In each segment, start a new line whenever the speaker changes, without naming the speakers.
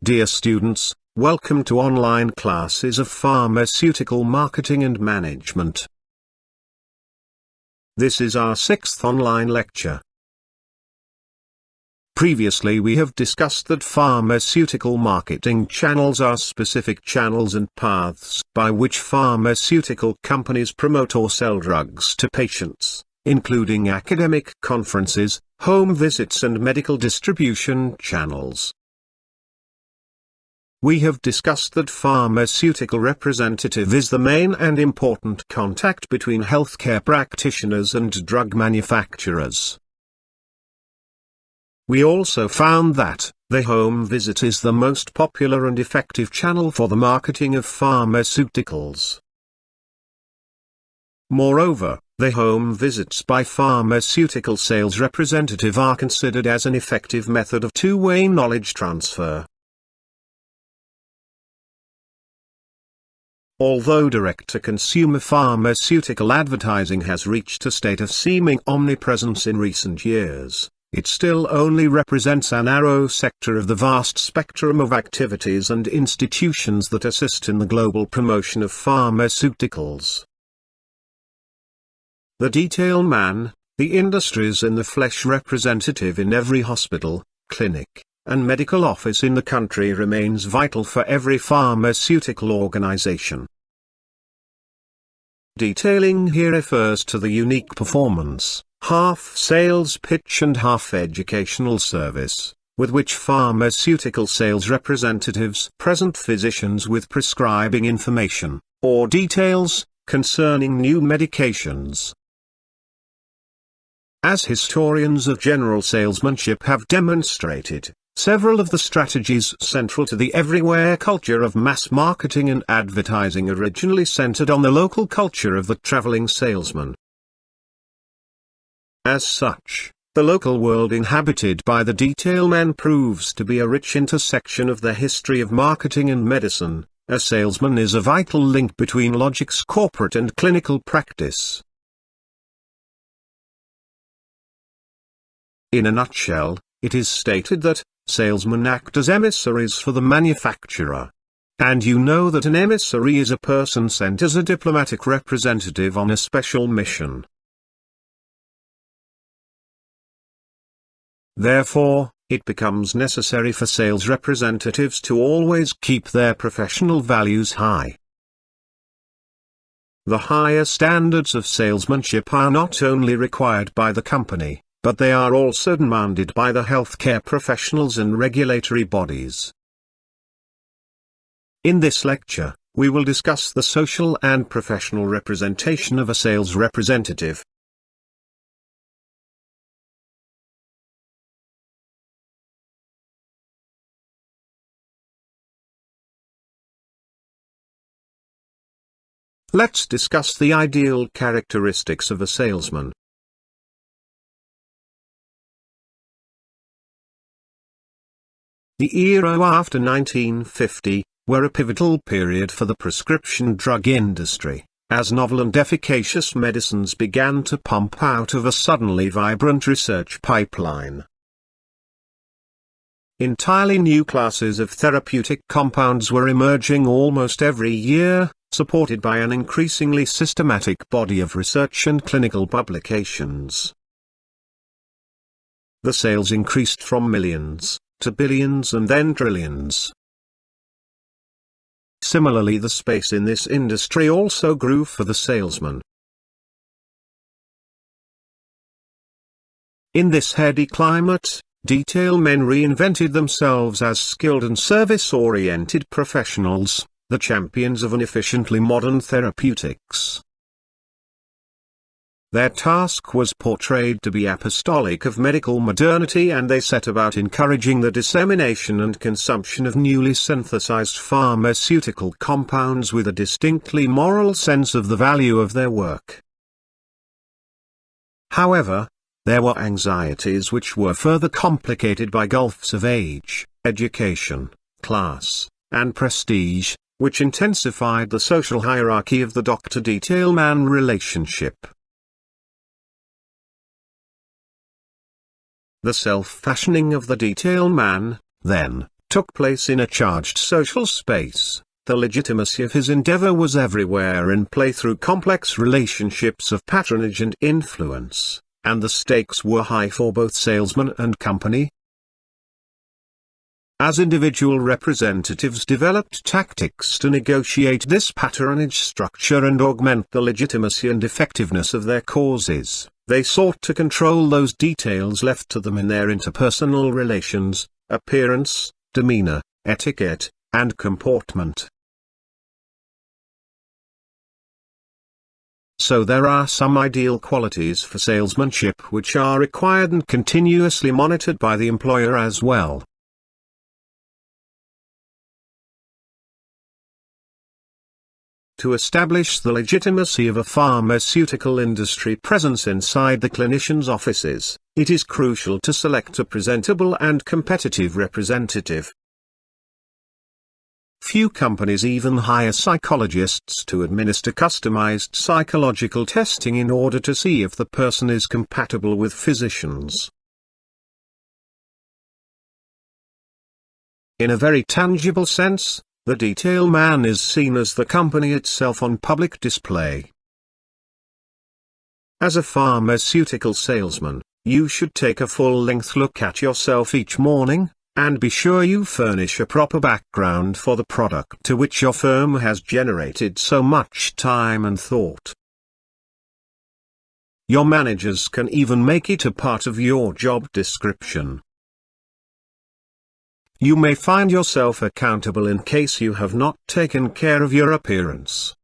Dear students, welcome to online classes of Pharmaceutical Marketing and Management. This is our 6th online lecture. Previously we have discussed that pharmaceutical marketing channels are specific channels and paths by which pharmaceutical companies promote or sell drugs to patients, including academic conferences, home visits and medical distribution channels. We have discussed that pharmaceutical representative is the main and important contact between healthcare practitioners and drug manufacturers. We also found that the home visit is the most popular and effective channel for the marketing of pharmaceuticals. Moreover, the home visits by pharmaceutical sales representative are considered as an effective method of two-way knowledge transfer. Although direct-to-consumer pharmaceutical advertising has reached a state of seeming omnipresence in recent years, it still only represents a narrow sector of the vast spectrum of activities and institutions that assist in the global promotion of pharmaceuticals. The detail man, the industries in the flesh representative in every hospital, clinic, and medical office in the country remains vital for every pharmaceutical organization. Detailing here refers to the unique performance, half sales pitch and half educational service, with which pharmaceutical sales representatives present physicians with prescribing information, or details, concerning new medications. As historians of general salesmanship have demonstrated, several of the strategies central to the everywhere culture of mass marketing and advertising originally centered on the local culture of the traveling salesman. As such, the local world inhabited by the detail man proves to be a rich intersection of the history of marketing and medicine. A salesman is a vital link between logic's corporate and clinical practice. In a nutshell, it is stated that salesmen act as emissaries for the manufacturer. And you know that an emissary is a person sent as a diplomatic representative on a special mission. Therefore, it becomes necessary for sales representatives to always keep their professional values high. The higher standards of salesmanship are not only required by the company, but they are also demanded by the healthcare professionals and regulatory bodies. In this lecture, we will discuss the social and professional representation of a sales representative. Let's discuss the ideal characteristics of a salesman. The era after 1950 were a pivotal period for the prescription drug industry, as novel and efficacious medicines began to pump out of a suddenly vibrant research pipeline. Entirely new classes of therapeutic compounds were emerging almost every year, supported by an increasingly systematic body of research and clinical publications. The sales increased from millions to billions and then trillions. Similarly, the space in this industry also grew for the salesman. In this heady climate, detail men reinvented themselves as skilled and service-oriented professionals, the champions of an efficiently modern therapeutics. Their task was portrayed to be apostolic of medical modernity, and they set about encouraging the dissemination and consumption of newly synthesized pharmaceutical compounds with a distinctly moral sense of the value of their work. However, there were anxieties which were further complicated by gulfs of age, education, class, and prestige, which intensified the social hierarchy of the doctor-detail man relationship. The self-fashioning of the detail man, then, took place in a charged social space, the legitimacy of his endeavor was everywhere in play through complex relationships of patronage and influence, and the stakes were high for both salesman and company. As individual representatives developed tactics to negotiate this patronage structure and augment the legitimacy and effectiveness of their causes, they sought to control those details left to them in their interpersonal relations, appearance, demeanor, etiquette, and comportment. So there are some ideal qualities for salesmanship which are required and continuously monitored by the employer as well. To establish the legitimacy of a pharmaceutical industry presence inside the clinician's offices, it is crucial to select a presentable and competitive representative. Few companies even hire psychologists to administer customized psychological testing in order to see if the person is compatible with physicians. In a very tangible sense, the detail man is seen as the company itself on public display. As a pharmaceutical salesman, you should take a full-length look at yourself each morning, and be sure you furnish a proper background for the product to which your firm has generated so much time and thought. Your managers can even make it a part of your job description. You may find yourself accountable in case you have not taken care of your appearance.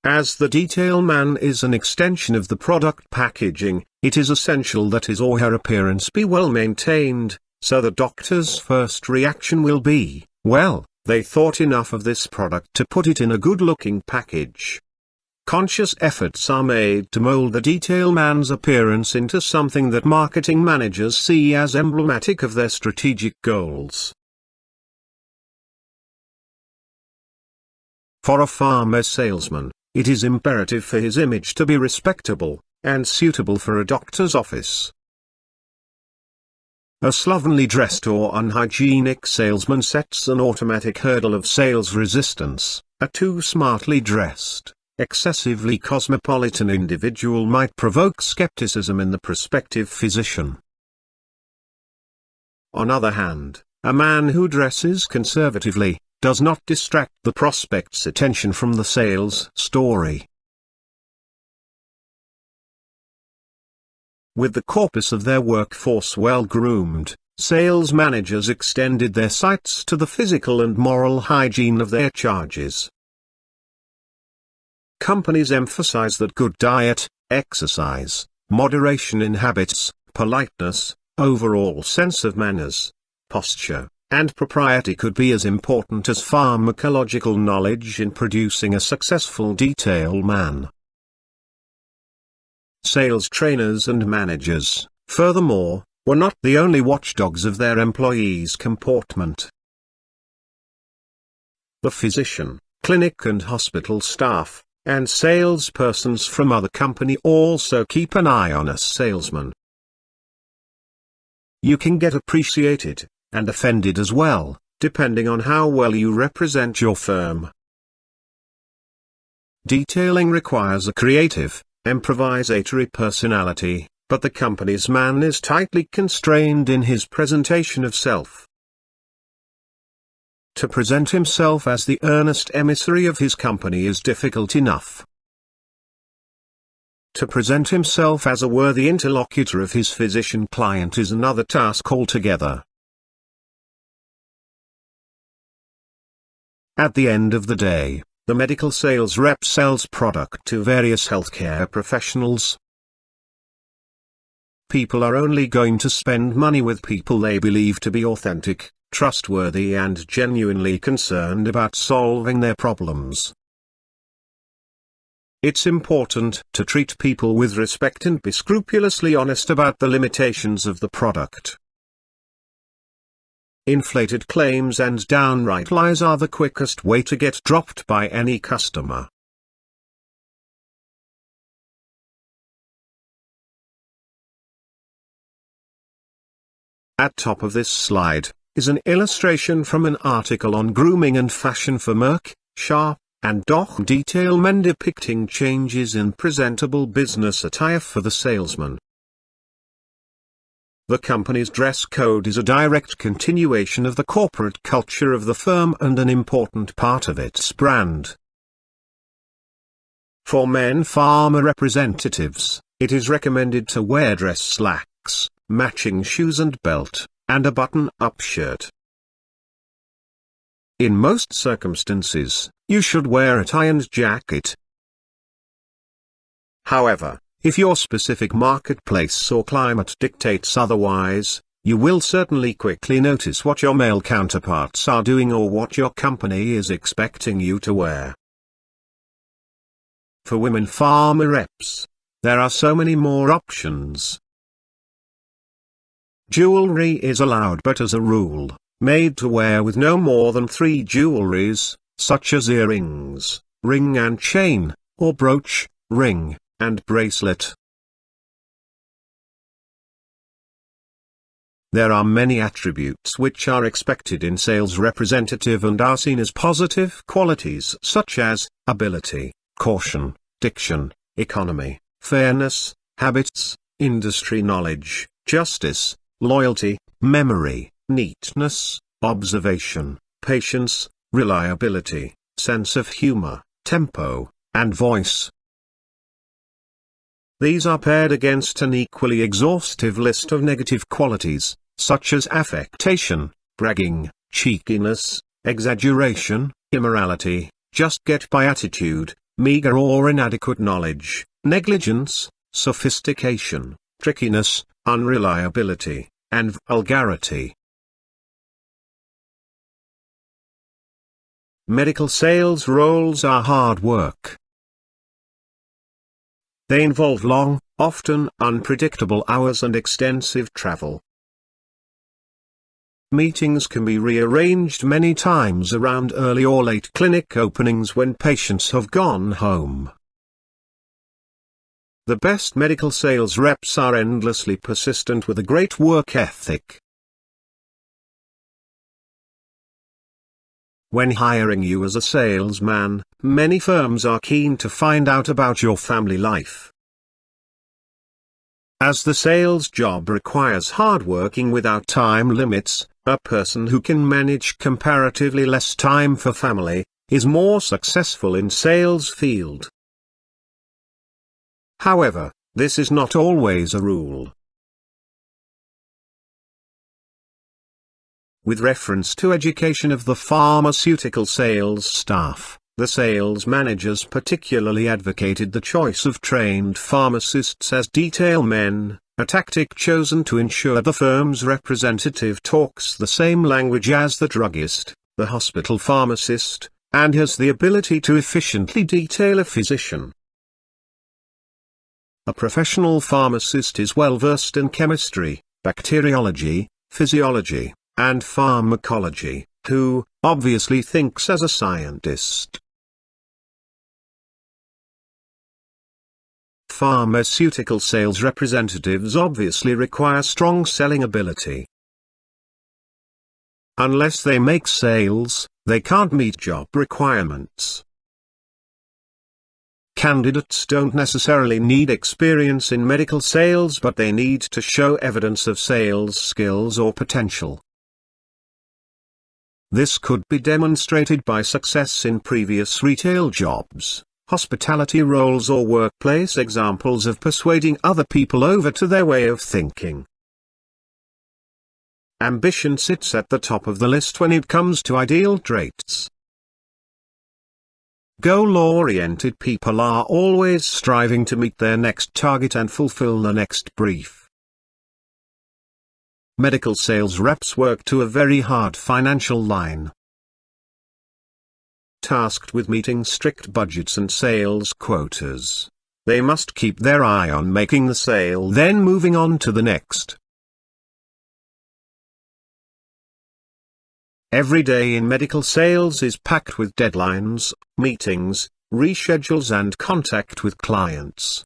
As the detail man is an extension of the product packaging, it is essential that his or her appearance be well maintained, so the doctor's first reaction will be, well, they thought enough of this product to put it in a good-looking package. Conscious efforts are made to mold the detail man's appearance into something that marketing managers see as emblematic of their strategic goals. For a pharma salesman, it is imperative for his image to be respectable, and suitable for a doctor's office. A slovenly dressed or unhygienic salesman sets an automatic hurdle of sales resistance. A too smartly dressed, excessively cosmopolitan individual might provoke skepticism in the prospective physician. On the other hand, a man who dresses conservatively does not distract the prospect's attention from the sales story. With the corpus of their workforce well groomed, sales managers extended their sights to the physical and moral hygiene of their charges. Companies emphasize that good diet, exercise, moderation in habits, politeness, overall sense of manners, posture, and propriety could be as important as pharmacological knowledge in producing a successful detail man. Sales trainers and managers, furthermore, were not the only watchdogs of their employees' comportment. The physician, clinic and hospital staff, and salespersons from other company also keep an eye on a salesman. You can get appreciated, and offended as well, depending on how well you represent your firm. Detailing requires a creative, improvisatory personality, but the company's man is tightly constrained in his presentation of self. To present himself as the earnest emissary of his company is difficult enough. To present himself as a worthy interlocutor of his physician client is another task altogether. At the end of the day, the medical sales rep sells product to various healthcare professionals. People are only going to spend money with people they believe to be authentic, trustworthy and genuinely concerned about solving their problems. It's important to treat people with respect and be scrupulously honest about the limitations of the product. Inflated claims and downright lies are the quickest way to get dropped by any customer. At top of this slide, is an illustration from an article on grooming and fashion for Merck, Sharp, and Doch Detail Men depicting changes in presentable business attire for the salesman. The company's dress code is a direct continuation of the corporate culture of the firm and an important part of its brand. For men pharma representatives, it is recommended to wear dress slacks, matching shoes and belt, and a button-up shirt. In most circumstances, you should wear a tie and jacket. However, if your specific marketplace or climate dictates otherwise, you will certainly quickly notice what your male counterparts are doing or what your company is expecting you to wear. For women pharma reps, there are so many more options. Jewelry is allowed, but as a rule, made to wear with no more than 3 jewelries, such as earrings, ring and chain, or brooch, ring, and bracelet. There are many attributes which are expected in sales representative and are seen as positive qualities such as ability, caution, diction, economy, fairness, habits, industry knowledge, justice, loyalty, memory, neatness, observation, patience, reliability, sense of humor, tempo, and voice. These are paired against an equally exhaustive list of negative qualities, such as affectation, bragging, cheekiness, exaggeration, immorality, just-get-by attitude, meager or inadequate knowledge, negligence, sophistication, trickiness, unreliability, and vulgarity. Medical sales roles are hard work. They involve long, often unpredictable hours and extensive travel. Meetings can be rearranged many times around early or late clinic openings when patients have gone home. The best medical sales reps are endlessly persistent with a great work ethic. When hiring you as a salesman, many firms are keen to find out about your family life. As the sales job requires hard working without time limits, a person who can manage comparatively less time for family is more successful in sales field. However, this is not always a rule. With reference to education of the pharmaceutical sales staff, the sales managers particularly advocated the choice of trained pharmacists as detail men, a tactic chosen to ensure the firm's representative talks the same language as the druggist, the hospital pharmacist, and has the ability to efficiently detail a physician. A professional pharmacist is well versed in chemistry, bacteriology, physiology, and pharmacology, who, obviously, thinks as a scientist. Pharmaceutical sales representatives obviously require strong selling ability. Unless they make sales, they can't meet job requirements. Candidates don't necessarily need experience in medical sales, but they need to show evidence of sales skills or potential. This could be demonstrated by success in previous retail jobs, hospitality roles, or workplace examples of persuading other people over to their way of thinking. Ambition sits at the top of the list when it comes to ideal traits. Goal-oriented people are always striving to meet their next target and fulfill the next brief. Medical sales reps work to a very hard financial line. Tasked with meeting strict budgets and sales quotas, they must keep their eye on making the sale, then moving on to the next. Every day in medical sales is packed with deadlines, meetings, reschedules, and contact with clients.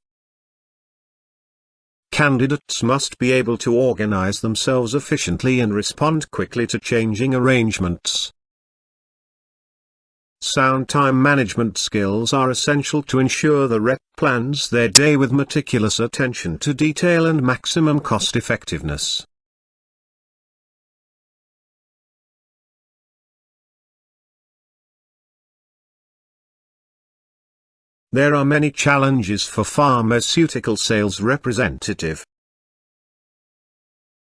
candidates must be able to organize themselves efficiently and respond quickly to changing arrangements. Sound time management skills are essential to ensure the rep plans their day with meticulous attention to detail and maximum cost effectiveness. There are many challenges for pharmaceutical sales representative.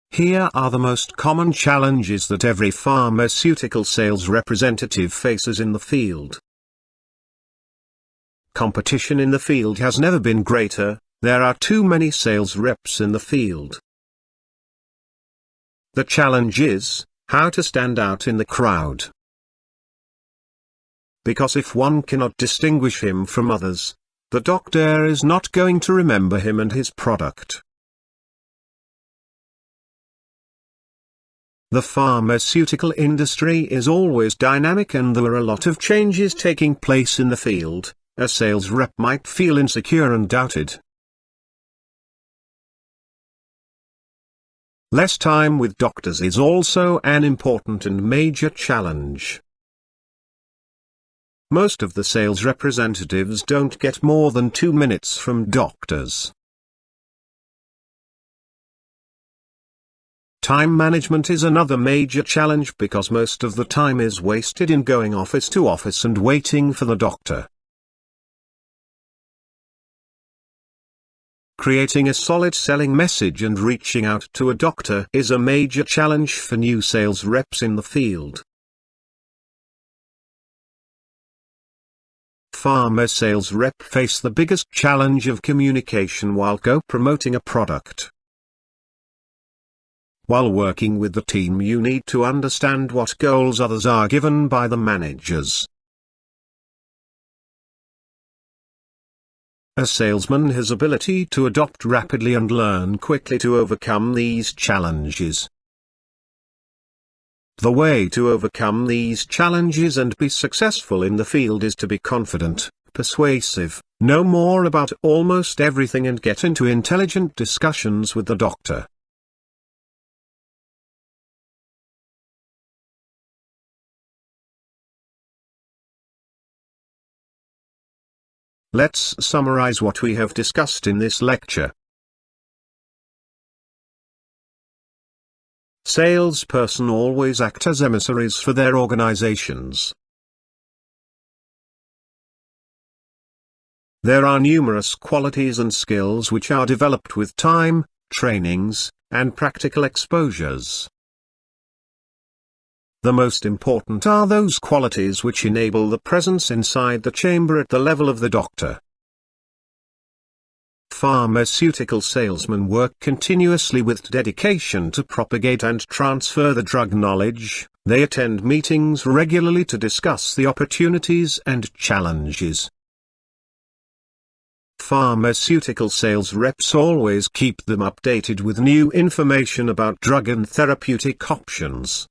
Here are the most common challenges that every pharmaceutical sales representative faces in the field. Competition in the field has never been greater. There are too many sales reps in the field. The challenge is how to stand out in the crowd. Because if one cannot distinguish him from others, the doctor is not going to remember him and his product. The pharmaceutical industry is always dynamic and there are a lot of changes taking place in the field. A sales rep might feel insecure and doubted. Less time with doctors is also an important and major challenge. Most of the sales representatives don't get more than 2 minutes from doctors. Time management is another major challenge because most of the time is wasted in going office to office and waiting for the doctor. Creating a solid selling message and reaching out to a doctor is a major challenge for new sales reps in the field. Pharma sales rep face the biggest challenge of communication while promoting a product. While working with the team, you need to understand what goals others are given by the managers. A salesman has ability to adapt rapidly and learn quickly to overcome these challenges. The way to overcome these challenges and be successful in the field is to be confident, persuasive, know more about almost everything and get into intelligent discussions with the doctor. Let's summarize what we have discussed in this lecture. Salesperson always act as emissaries for their organizations. There are numerous qualities and skills which are developed with time, trainings, and practical exposures. The most important are those qualities which enable the presence inside the chamber at the level of the doctor. Pharmaceutical salesmen work continuously with dedication to propagate and transfer the drug knowledge. They attend meetings regularly to discuss the opportunities and challenges. Pharmaceutical sales reps always keep them updated with new information about drug and therapeutic options.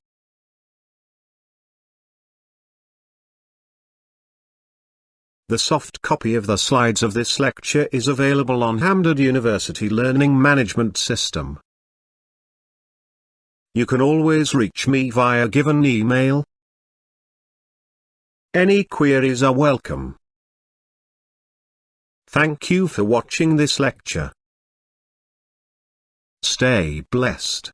The soft copy of the slides of this lecture is available on Hamdard University Learning Management System. You can always reach me via given email. Any queries are welcome. Thank you for watching this lecture. Stay blessed.